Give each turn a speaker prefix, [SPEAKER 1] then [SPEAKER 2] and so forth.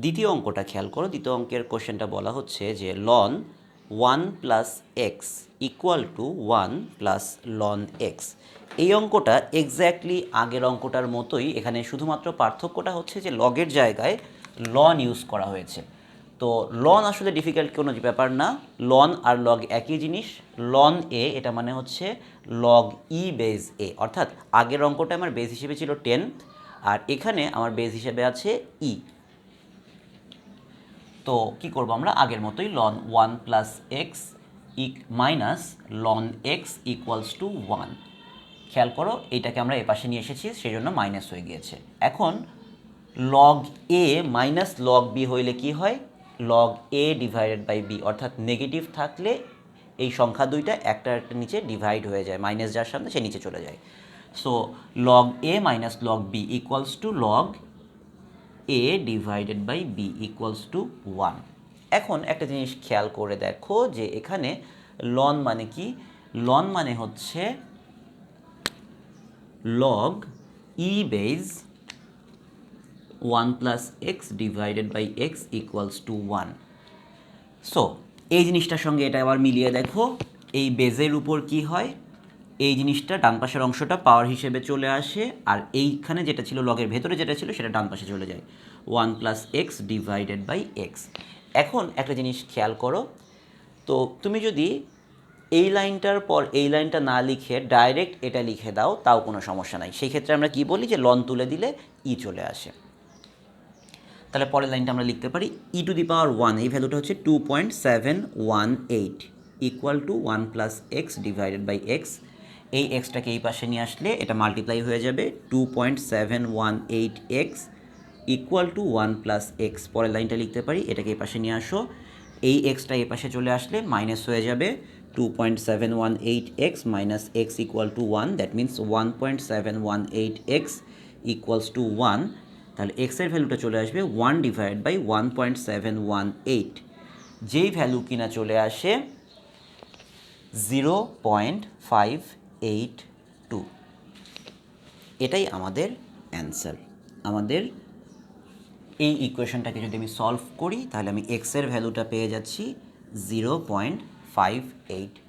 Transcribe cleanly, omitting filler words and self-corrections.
[SPEAKER 1] দ্বিতীয় অঙ্কটা খেয়াল করো। দ্বিতীয় অঙ্কের কোশ্চেনটা বলা হচ্ছে যে লন 1 plus x equal to 1 plus লন এক্স। এই অঙ্কটা এক্স্যাক্টলি আগের অঙ্কটার মতোই, এখানে শুধুমাত্র পার্থক্যটা হচ্ছে যে লগের জায়গায় লন ইউজ করা হয়েছে। তো লন আসলে ডিফিকাল্ট কোনো ব্যাপার না, লন আর লগ একই জিনিস। লন এ এটা মানে হচ্ছে লগ ই বেজ এ, অর্থাৎ আগের অঙ্কটা আমার বেজ হিসেবে ছিল 10 আর এখানে আমার বেজ হিসেবে আছে ই। তো কী করবো আমরা আগের মতোই লন 1 প্লাস এক্স মাইনাস লন এক্স ইকুয়ালস টু 1। খেয়াল করো এইটাকে আমরা এপাশে নিয়ে এসেছি, সেই জন্য মাইনাস হয়ে গিয়েছে। এখন log a minus log b হইলে কি হয়? Log a divided by b, অর্থাৎ নেগেটিভ থাকলে এই সংখ্যা দুইটা একটা নিচে ডিভাইড হয়ে যায়, মাইনাস যার সামনে সে নিচে চলে যায়। So log a minus log b equals to log a divided by b equals to 1। এখন একটা জিনিস খেয়াল করে দেখো যে এখানে লন মানে কি? লন মানে হচ্ছে log e base 1 plus x divided by x equals to 1। So এই জিনিসটার সঙ্গে এটা আবার মিলিয়ে দেখো, এই বেজের উপর কি হয়, এই জিনিসটা ডান পাশের অংশটা পাওয়ার হিসেবে চলে আসে, আর এইখানে যেটা ছিল লগের ভেতরে যেটা ছিল সেটা ডান পাশে চলে যায়, 1 plus x divided by x. এখন একটা জিনিস খেয়াল করো, তো তুমি যদি এই লাইনটার পর এই লাইনটা না লিখে ডাইরেক্ট এটা লিখে দাও তাও কোনো সমস্যা নাই। সেই ক্ষেত্রে আমরা কি বলি যে লন তুলে দিলে ই চলে আসে। তাহলে পরের লাইনটা আমরা লিখতে পারি ই টু দি পাওয়ার 1, এই ভ্যালুটা হচ্ছে 2.718 equal to 1 plus x divided by x. এই এক্সটাকে এই পাশে নিয়ে আসলে এটা মাল্টিপ্লাই হয়ে যাবে 2.718x equal to 1 plus x. পরের লাইনটা লিখতে পারি, এটাকে এই পাশে নিয়ে আসো, এই এক্সটা এই পাশে চলে আসলে মাইনাস হয়ে যাবে 2.718x minus x equal to 1, that means 1.718x equals to 1। তাহলে এক্সের ভ্যালুটা চলে আসবে 1 ডিভাইড বাই 1.718, যেই ভ্যালু কিনা চলে আসে 0.582। এটাই আমাদের অ্যান্সার। আমাদের এই ইকুয়েশনটাকে যদি আমি সলভ করি তাহলে আমি এক্সের ভ্যালুটা পেয়ে যাচ্ছি 0.582।